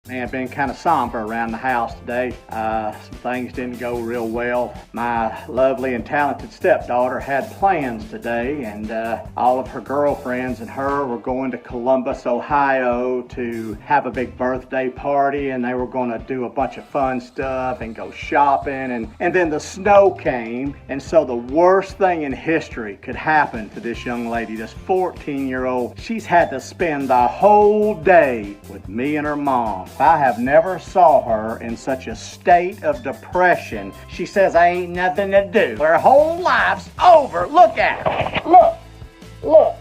Man, been kind of somber around the house today. Some things didn't go real well. My lovely and talented stepdaughter had plans today, and all of her girlfriends and her were going to Columbus, Ohio to have a big birthday party, and they were going to do a bunch of fun stuff and go shopping, and then the snow came, and so the worst thing in history could happen to this young lady, this 14-year-old. She's had to spend the whole day with me and her mom. I have never saw her in such a state of depression. She says I ain't nothing to do. Her whole life's over. Look at her. Look.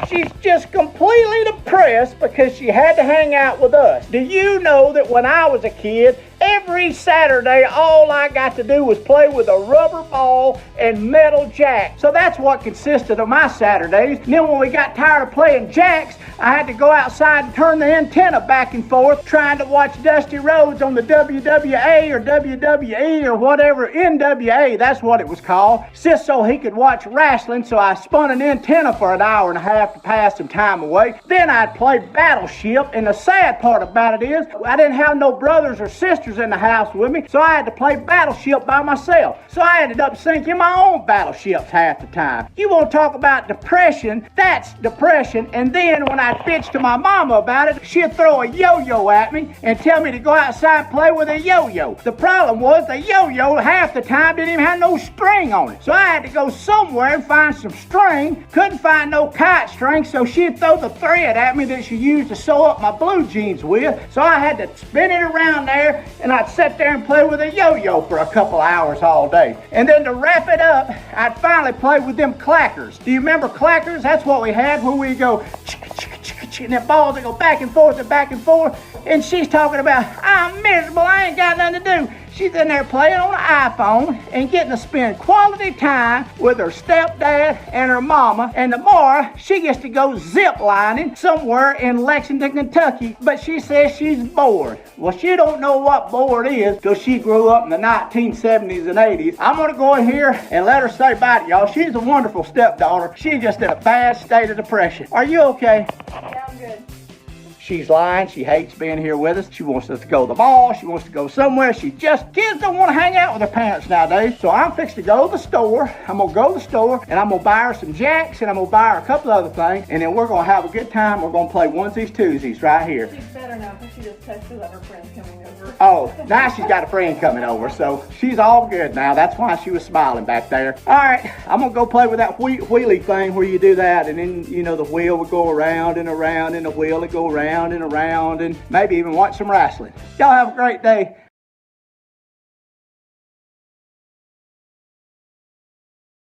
She's just completely depressed because she had to hang out with us. Do you know that when I was a kid, every Saturday, all I got to do was play with a rubber ball and metal jacks. So that's what consisted of my Saturdays. And then when we got tired of playing jacks, I had to go outside and turn the antenna back and forth, trying to watch Dusty Rhodes on the WWA or WWE or whatever, NWA, that's what it was called, just so he could watch wrestling. So I spun an antenna for an hour and a half to pass some time away. Then I'd play Battleship, and the sad part about it is I didn't have no brothers or sisters in the house with me, so I had to play Battleship by myself. So I ended up sinking my own battleships half the time. You want to talk about depression? That's depression. And then when I'd bitch to my mama about it, she'd throw a yo-yo at me and tell me to go outside and play with a yo-yo. The problem was the yo-yo half the time didn't even have no string on it. So I had to go somewhere and find some string. Couldn't find no kite string, so she'd throw the thread at me that she used to sew up my blue jeans with. So I had to spin it around there, and I'd sit there and play with a yo-yo for a couple hours all day. And then to wrap it up, I'd finally play with them clackers. Do you remember clackers? That's what we had, where we go and the balls that go back and forth and back and forth. And she's talking about, I'm miserable, I ain't got nothing to do. She's in there playing on an iPhone and getting to spend quality time with her stepdad and her mama. And tomorrow, she gets to go zip lining somewhere in Lexington, Kentucky. But she says she's bored. Well, she don't know what bored is till she grew up in the 1970s and 80s. I'm going to go in here and let her say bye to y'all. She's a wonderful stepdaughter. She's just in a bad state of depression. Are you okay? Yeah, I'm good. She's lying. She hates being here with us. She wants us to go to the mall. She wants to go somewhere. Kids don't want to hang out with their parents nowadays. So I'm fixing to go to the store. I'm going to go to the store and I'm going to buy her some jacks and I'm going to buy her a couple other things. And then we're going to have a good time. We're going to play onesies, twosies right here. She's better now because she just texted that her friend's coming over. Oh, now she's got a friend coming over. So she's all good now. That's why she was smiling back there. All right, I'm going to go play with that wheelie thing where you do that. And then, you know, the wheel would go around and around and the wheel would go around and around, and maybe even watch some wrestling. Y'all have a great day.